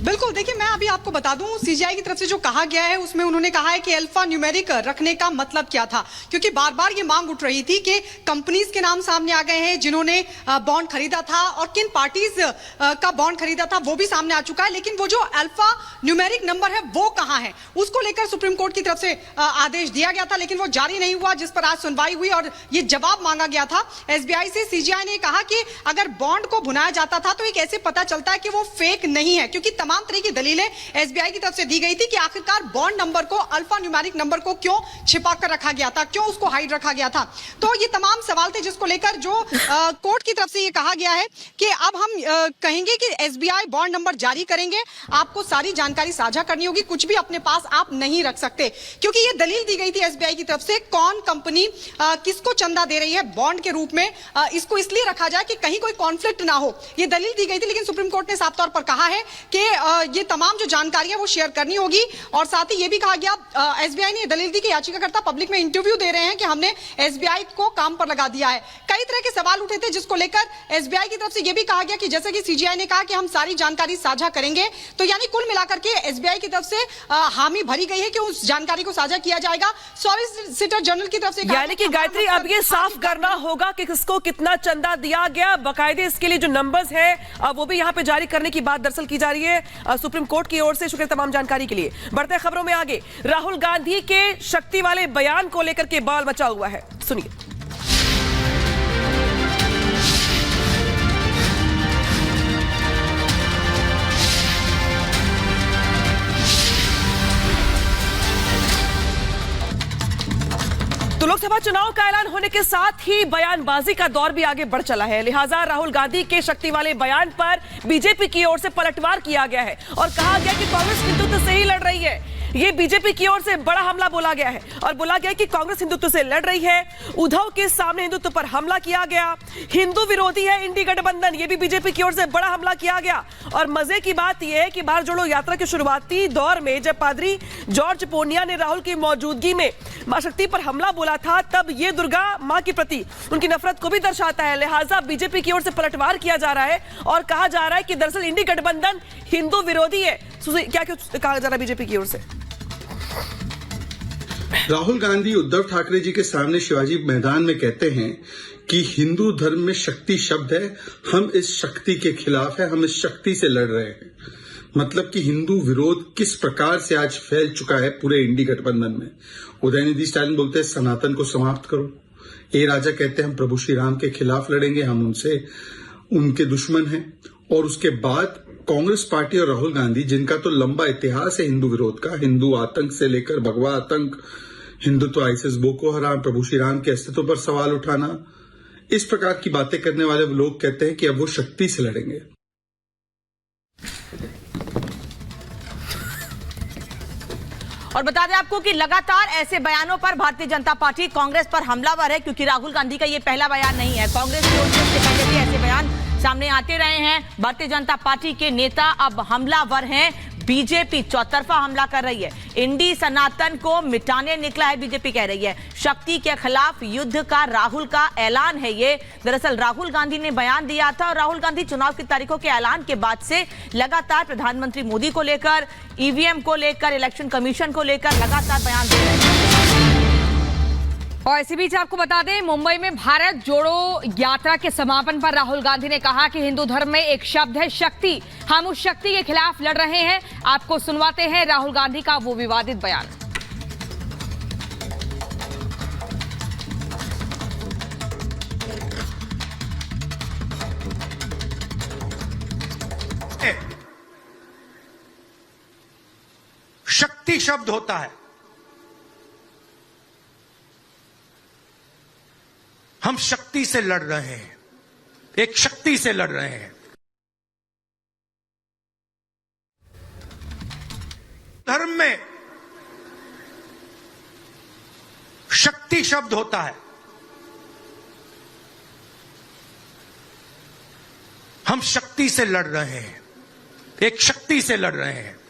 बिल्कुल, देखिए मैं अभी आपको बता दूं, सीजीआई की तरफ से जो कहा गया है उसमें उन्होंने कहा है कि अल्फा न्यूमेरिक रखने का मतलब क्या था, क्योंकि बार बार ये मांग उठ रही थी कि कंपनीज के नाम सामने आ गए हैं जिन्होंने बॉन्ड खरीदा था और किन पार्टीज का बॉन्ड खरीदा था वो भी सामने आ चुका है, लेकिन वो जो अल्फा न्यूमेरिक नंबर है वो कहां है, उसको लेकर सुप्रीम कोर्ट की तरफ से आदेश दिया गया था, लेकिन वो जारी नहीं हुआ, जिस पर आज सुनवाई हुई और ये जवाब मांगा गया था एसबीआई से। सीजीआई ने कहा कि अगर बॉन्ड को भुनाया जाता था तो ये कैसे पता चलता है कि वो फेक नहीं है, क्योंकि तमाम तरह की दलीलें एसबीआई की तरफ से दी गई थी कि आखिरकार बॉन्ड नंबर को, अल्फा न्यूमेरिक नंबर को क्यों छिपा कर रखा गया था, क्यों उसको हाइड रखा गया था। तो ये तमाम सवाल थे जिसको लेकर जो कोर्ट की तरफ से ये कहा गया है कि अब हम कहेंगे कि एसबीआई बॉन्ड नंबर जारी करेंगे, आपको सारी जानकारी साझा करनी होगी, कुछ भी अपने पास आप नहीं रख सकते, क्योंकि ये दलील दी गई थी एसबीआई की तरफ से कौन कंपनी किसको चंदा दे रही है बॉन्ड के रूप में, इसको इसलिए रखा जाए कि कहीं कोई कॉन्फ्लिक्ट ना हो, ये दलील दी गई थी। लेकिन सुप्रीम कोर्ट ने साफ तौर पर कहा है कि ये तमाम जो जानकारियां वो शेयर करनी होगी, और साथ ही ये भी कहा गया, एसबीआई ने दलील दी कि याचिकाकर्ता पब्लिक में इंटरव्यू दे रहे हैं कि हमने एसबीआई को काम पर लगा दिया है। कई तरह के सवाल उठे थे जिसको लेकर एसबीआई की तरफ से ये भी कहा गया कि जैसे कि सीजीआई ने कहा कि हम सारी जानकारी साझा करेंगे, तो यानी कुल मिलाकर के एसबीआई की तरफ से हामी भरी गई है कि उस जानकारी को साझा किया जाएगा। सॉलिसिटर जनरल की तरफ से यानी कि गायत्री अब ये साफ करना होगा कि किसको कितना चंदा दिया गया, बाकायदे इसके लिए जो नंबर्स हैं वो भी यहां पे जारी करने की बात दरअसल की जा रही है सुप्रीम कोर्ट की ओर से। शुक्रिया तमाम जानकारी के लिए। बढ़ते खबरों में आगे, राहुल गांधी के शक्ति वाले बयान को लेकर के बवाल मचा हुआ है, सुनिए। तो लोकसभा चुनाव का ऐलान होने के साथ ही बयानबाजी का दौर भी आगे बढ़ चला है, लिहाजा राहुल गांधी के शक्ति वाले बयान पर बीजेपी की ओर से पलटवार किया गया है और कहा गया कि कांग्रेस हिंदुत्व से ही लड़ रही है। ये बीजेपी की ओर से बड़ा हमला बोला गया है और बोला गया कि कांग्रेस हिंदुत्व से लड़ रही है, उद्धव के सामने हिंदुत्व पर हमला किया गया, हिंदू विरोधी है इंडी गठबंधन, ये भी बीजेपी की ओर से बड़ा हमला किया गया। और मजे की बात यह है कि भारत जोड़ो यात्रा के शुरुआती दौर में जब पादरी जॉर्ज पोनिया ने राहुल की मौजूदगी में मां शक्ति पर हमला बोला था, तब ये दुर्गा मां के प्रति उनकी नफरत को भी दर्शाता है। लिहाजा बीजेपी की ओर से पलटवार किया जा रहा है और कहा जा रहा है कि दरअसल इंडी गठबंधन हिंदू विरोधी है। क्या कहा जा रहा है बीजेपी की ओर से? राहुल गांधी उद्धव ठाकरे जी के सामने शिवाजी मैदान में कहते हैं कि हिंदू धर्म में शक्ति शब्द है, हम इस शक्ति के खिलाफ है, हम इस शक्ति से लड़ रहे हैं। मतलब कि हिंदू विरोध किस प्रकार से आज फैल चुका है पूरे इंडी गठबंधन में। उदयनिधि स्टालिन बोलते हैं सनातन को समाप्त करो, ए राजा कहते हैं हम प्रभु श्री राम के खिलाफ लड़ेंगे, हम उनके दुश्मन हैं। और उसके बाद कांग्रेस पार्टी और राहुल गांधी, जिनका तो लंबा इतिहास है हिंदू विरोध का, हिंदू आतंक से लेकर भगवा आतंक, हिंदुत्व, आईएसआईएस, बोको हराम, प्रभु श्री राम के अस्तित्व पर सवाल उठाना, इस प्रकार की बातें करने वाले लोग कहते हैं कि अब वो शक्ति से लड़ेंगे। और बता दें आपको कि लगातार ऐसे बयानों पर भारतीय जनता पार्टी कांग्रेस पर हमलावर है, क्योंकि राहुल गांधी का ये पहला बयान नहीं है। कांग्रेस की ओर से इससे पहले भी ऐसे बयान सामने आते रहे हैं। भारतीय जनता पार्टी के नेता अब हमलावर हैं, बीजेपी चौतरफा हमला कर रही है, इंडी सनातन को मिटाने निकला है बीजेपी कह रही है, शक्ति के खिलाफ युद्ध का राहुल का ऐलान है ये। दरअसल राहुल गांधी ने बयान दिया था और राहुल गांधी चुनाव की तारीखों के ऐलान के बाद से लगातार प्रधानमंत्री मोदी को लेकर, ईवीएम को लेकर, इलेक्शन कमीशन को लेकर लगातार बयान दे रहे हैं। और इसी बीच आपको बता दें, मुंबई में भारत जोड़ो यात्रा के समापन पर राहुल गांधी ने कहा कि हिंदू धर्म में एक शब्द है शक्ति, हम उस शक्ति के खिलाफ लड़ रहे हैं। आपको सुनवाते हैं राहुल गांधी का वो विवादित बयान। शक्ति शब्द होता है, हम शक्ति से लड़ रहे हैं, एक शक्ति से लड़ रहे हैं। धर्म में शक्ति शब्द होता है, हम शक्ति से लड़ रहे हैं, एक शक्ति से लड़ रहे हैं।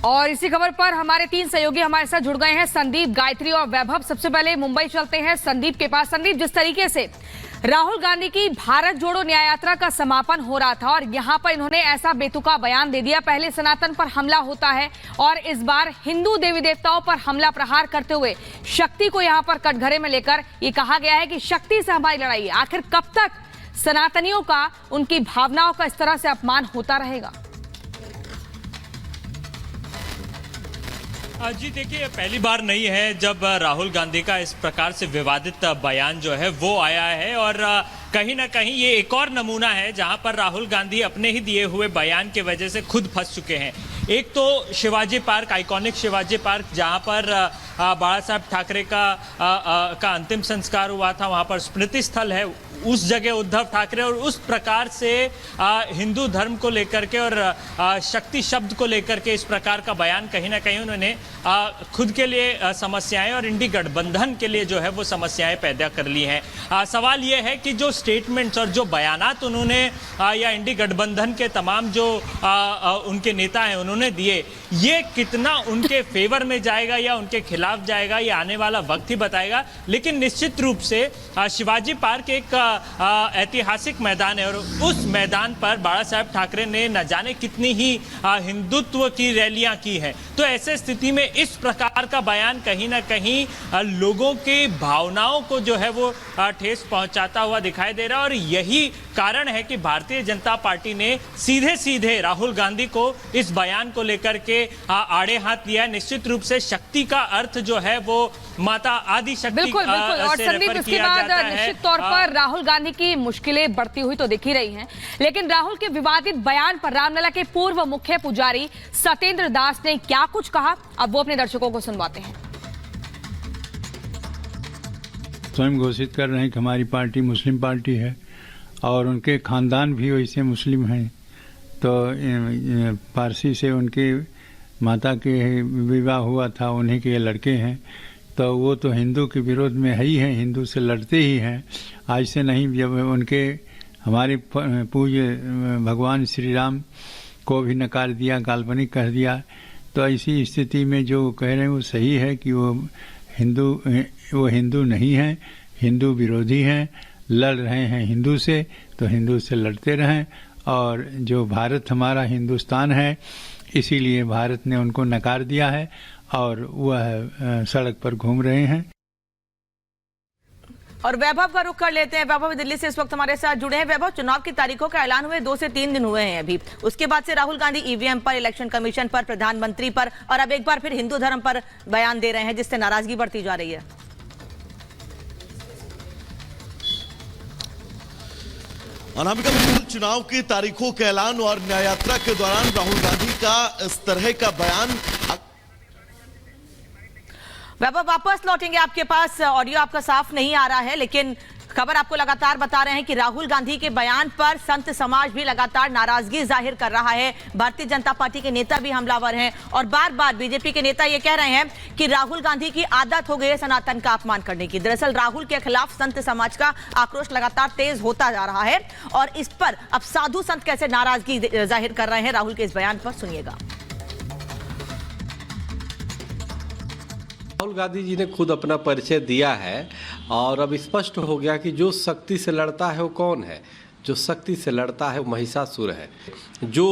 और इसी खबर पर हमारे 3 सहयोगी हमारे साथ जुड़ गए हैं, संदीप, गायत्री और वैभव। सबसे पहले मुंबई चलते हैं संदीप के पास। संदीप, जिस तरीके से राहुल गांधी की भारत जोड़ो न्याय यात्रा का समापन हो रहा था और यहां पर इन्होंने ऐसा बेतुका बयान दे दिया। पहले सनातन पर हमला होता है और इस बार हिंदू देवी देवताओं पर हमला प्रहार करते हुए शक्ति को यहां पर कटघरे में लेकर ये कहा गया है कि शक्ति से हमारी लड़ाई है। आखिर कब तक सनातनियों का, उनकी भावनाओं का इस तरह से अपमान होता रहेगा? जी देखिए, ये पहली बार नहीं है जब राहुल गांधी का इस प्रकार से विवादित बयान जो है वो आया है और कहीं ना कहीं ये एक और नमूना है जहां पर राहुल गांधी अपने ही दिए हुए बयान की वजह से खुद फंस चुके हैं। एक तो Shivaji park, iconic Shivaji park, जहां पर बाला साहब ठाकरे का अंतिम संस्कार हुआ था, वहां पर स्मृति स्थल है, उस जगह उद्धव ठाकरे और उस प्रकार से हिंदू धर्म को लेकर के और शक्ति शब्द को लेकर के इस प्रकार का बयान कहीं ना कहीं उन्होंने खुद के लिए समस्याएं और इंडी गठबंधन के लिए जो है वो समस्याएं पैदा कर ली हैं। सवाल ये है कि जो स्टेटमेंट्स और जो बयानात उन्होंने या इंडी गठबंधन के तमाम जो उनके नेता हैं उन्होंने दिए, ये कितना उनके फेवर में जाएगा या उनके खिलाफ जाएगा, ये आने वाला वक्त ही बताएगा। लेकिन निश्चित रूप से शिवाजी पार्क एक ऐतिहासिक मैदान है और उस मैदान पर बाला साहब ठाकरे ने न जाने कितनी ही हिंदुत्व की रैलियां की हैं। तो ऐसे स्थिति में इस प्रकार का बयान कहीं ना कहीं लोगों की भावनाओं को जो है वो ठेस पहुंचाता हुआ दिखाई दे रहा है और यही कारण है कि भारतीय जनता पार्टी ने सीधे सीधे राहुल गांधी को इस बयान को लेकर के आड़े हाथ लिया है। निश्चित रूप से शक्ति का अर्थ जो है वो माता आदि शक्ति बिल्कुल और से संदीप, रेफर इसके किया बाद जाता है। निश्चित तौर पर राहुल गांधी की मुश्किलें बढ़ती हुई तो दिख ही रही हैं, लेकिन राहुल के विवादित बयान पर रामलला के पूर्व मुख्य पुजारी सत्येंद्र दास ने क्या कुछ कहा, अब वो अपने दर्शकों को सुनवाते हैं। स्वयं घोषित कर रहे हैं कि हमारी पार्टी मुस्लिम पार्टी है और उनके खानदान भी वैसे मुस्लिम हैं। तो पारसी से उनके माता के विवाह हुआ था, उन्हीं के लड़के हैं, तो वो तो हिंदू के विरोध में है ही हैं, हिंदू से लड़ते ही हैं। आज से नहीं, जब उनके हमारे पूज्य भगवान श्री राम को भी नकार दिया, काल्पनिक कह दिया, तो ऐसी स्थिति में जो कह रहे हैं वो सही है कि वो हिंदू नहीं हैं, हिंदू विरोधी हैं, लड़ रहे हैं हिंदू से, तो हिंदू से लड़ते रहें। और जो भारत हमारा हिंदुस्तान है, इसीलिए भारत ने उनको नकार दिया है और वह सड़क पर घूम रहे हैं। और वैभव का रुख कर लेते हैं। वैभव दिल्ली से इस वक्त हमारे साथ जुड़े हैं। वैभव, चुनाव की तारीखों का ऐलान हुए 2 से 3 दिन हुए हैं अभी, उसके बाद से राहुल गांधी ईवीएम पर, इलेक्शन कमीशन पर, प्रधानमंत्री पर और अब एक बार फिर हिंदू धर्म पर बयान दे रहे हैं, जिससे नाराजगी बढ़ती जा रही है। अनामिका, बिल्कुल चुनाव की तारीखों के ऐलान और न्याय यात्रा के दौरान राहुल गांधी का इस तरह का बयान। वैभव, वापस लौटेंगे आपके पास। ऑडियो आपका साफ नहीं आ रहा है, लेकिन खबर आपको लगातार बता रहे हैं कि राहुल गांधी के बयान पर संत समाज भी लगातार नाराजगी जाहिर कर रहा है। भारतीय जनता पार्टी के नेता भी हमलावर हैं और बार बार बीजेपी के नेता ये कह रहे हैं कि राहुल गांधी की आदत हो गई है सनातन का अपमान करने की। दरअसल राहुल के खिलाफ संत समाज का आक्रोश लगातार तेज होता जा रहा है और इस पर अब साधु संत कैसे नाराजगी जाहिर कर रहे हैं राहुल के इस बयान पर, सुनिएगा। राहुल गांधी जी ने खुद अपना परिचय दिया है और अब स्पष्ट हो गया कि जो शक्ति से लड़ता है वो कौन है। जो शक्ति से लड़ता है वो महिषासुर है। जो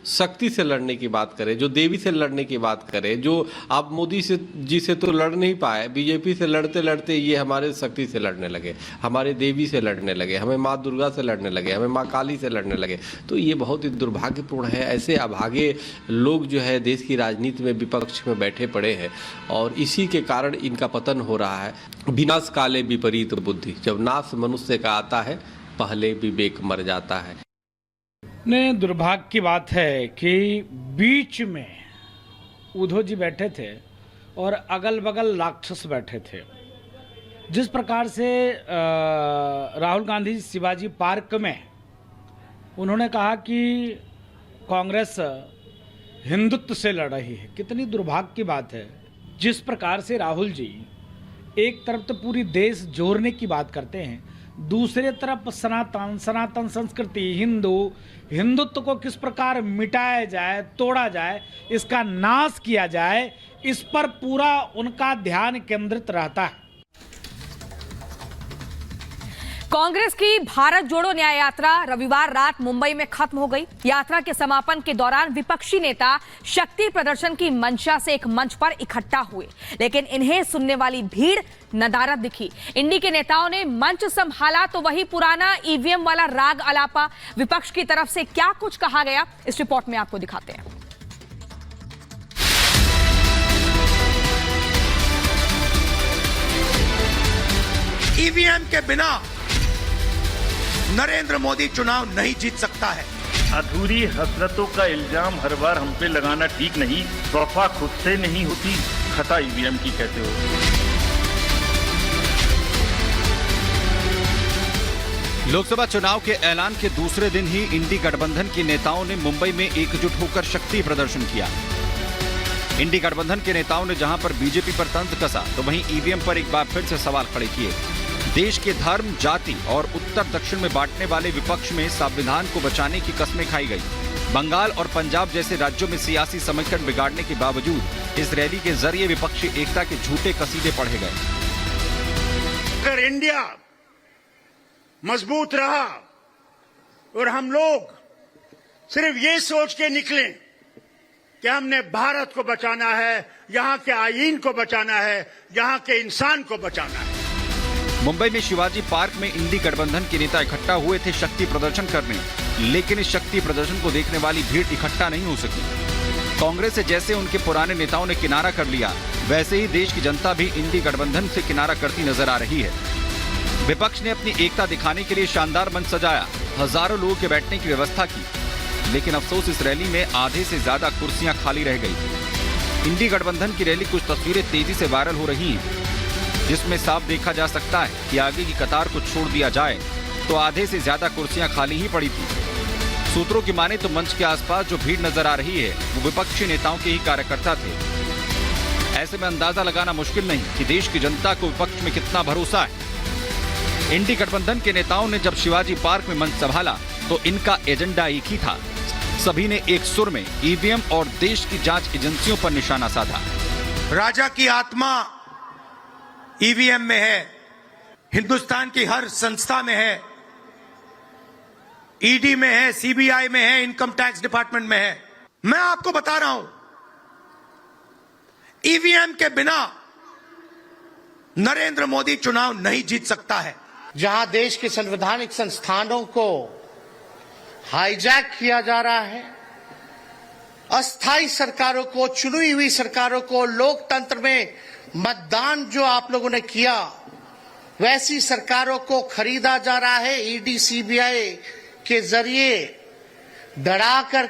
शक्ति से लड़ने की बात करे, जो देवी से लड़ने की बात करे, जो आप मोदी जी से तो लड़ नहीं पाए, बीजेपी से लड़ते लड़ते ये हमारे शक्ति से लड़ने लगे, हमारे देवी से लड़ने लगे, हमें माँ दुर्गा से लड़ने लगे, हमें माँ काली से लड़ने लगे। तो ये बहुत ही दुर्भाग्यपूर्ण है। ऐसे अभागे लोग जो है देश की राजनीति में विपक्ष में बैठे पड़े हैं और इसी के कारण इनका पतन हो रहा है। विनाश काले विपरीत बुद्धि, जब नाश मनुष्य का आता है पहले विवेक मर जाता है। ने दुर्भाग्य की बात है कि बीच में उद्धव जी बैठे थे और अगल बगल राक्षस बैठे थे। जिस प्रकार से राहुल गांधी शिवाजी पार्क में उन्होंने कहा कि कांग्रेस हिंदुत्व से लड़ रही है, कितनी दुर्भाग्य की बात है। जिस प्रकार से राहुल जी एक तरफ तो पूरी देश जोड़ने की बात करते हैं, दूसरे तरफ सनातन संस्कृति, हिंदुत्व को किस प्रकार मिटाया जाए, तोड़ा जाए, इसका नाश किया जाए, इस पर पूरा उनका ध्यान केंद्रित रहता है। कांग्रेस की भारत जोड़ो न्याय यात्रा रविवार रात मुंबई में खत्म हो गई। यात्रा के समापन के दौरान विपक्षी नेता शक्ति प्रदर्शन की मंशा से एक मंच पर इकट्ठा हुए, लेकिन इन्हें सुनने वाली भीड़ नदारद दिखी। इंडी के नेताओं ने मंच संभाला तो वही पुराना ईवीएम वाला राग अलापा। विपक्ष की तरफ से क्या कुछ कहा गया, इस रिपोर्ट में आपको दिखाते हैं। ईवीएम के बिना नरेंद्र मोदी चुनाव नहीं जीत सकता है। अधूरी हसरतों का इल्जाम हर बार हम पे लगाना ठीक नहीं। तोहफा खुद से नहीं होती, खता ईवीएम की कैसे हो। लोकसभा चुनाव के ऐलान के दूसरे दिन ही इंडी गठबंधन के नेताओं ने मुंबई में एकजुट होकर शक्ति प्रदर्शन किया। इंडी गठबंधन के नेताओं ने जहां पर बीजेपी पर तंज कसा, तो वहीं ईवीएम पर एक बार फिर से सवाल खड़े किए। देश के धर्म, जाति और उत्तर दक्षिण में बांटने वाले विपक्ष में संविधान को बचाने की कस्में खाई गई। बंगाल और पंजाब जैसे राज्यों में सियासी समीकरण बिगाड़ने के बावजूद इस रैली के जरिए विपक्षी एकता के झूठे कसीदे पढ़े गए। अगर इंडिया मजबूत रहा और हम लोग सिर्फ ये सोच के निकले कि हमने भारत को बचाना है, यहाँ के आईन को बचाना है, यहाँ के इंसान को बचाना है। मुंबई में शिवाजी पार्क में इंडी गठबंधन के नेता इकट्ठा हुए थे शक्ति प्रदर्शन करने, लेकिन इस शक्ति प्रदर्शन को देखने वाली भीड़ इकट्ठा नहीं हो सकी। कांग्रेस से जैसे उनके पुराने नेताओं ने किनारा कर लिया, वैसे ही देश की जनता भी इंडी गठबंधन से किनारा करती नजर आ रही है। विपक्ष ने अपनी एकता दिखाने के लिए शानदार मंच सजाया, हजारों लोगों के बैठने की व्यवस्था की, लेकिन अफसोस इस रैली में आधे से ज्यादा कुर्सियां खाली रह गई। इंडी गठबंधन की रैली कुछ तस्वीरें तेजी से वायरल हो रही हैं, जिसमें साफ देखा जा सकता है कि आगे की कतार को छोड़ दिया जाए तो आधे से ज्यादा कुर्सियां खाली ही पड़ी थी। सूत्रों की माने तो मंच के आसपास जो भीड़ नजर आ रही है वो विपक्षी नेताओं के ही कार्यकर्ता थे। ऐसे में अंदाजा लगाना मुश्किल नहीं कि देश की जनता को विपक्ष में कितना भरोसा है। इंडी गठबंधन के नेताओं ने जब शिवाजी पार्क में मंच संभाला तो इनका एजेंडा एक ही था। सभी ने एक सुर में ईवीएम और देश की जांच एजेंसियों पर निशाना साधा। राजा की आत्मा ईवीएम में है, हिंदुस्तान की हर संस्था में है, ईडी में है, सीबीआई में है, इनकम टैक्स डिपार्टमेंट में है। मैं आपको बता रहा हूं, ईवीएम के बिना नरेंद्र मोदी चुनाव नहीं जीत सकता है। जहां देश के संवैधानिक संस्थानों को हाईजैक किया जा रहा है, अस्थायी सरकारों को, चुनी हुई सरकारों को, लोकतंत्र में मतदान जो आप लोगों ने किया वैसी सरकारों को खरीदा जा रहा है ईडी सीबीआई के जरिए डराकर।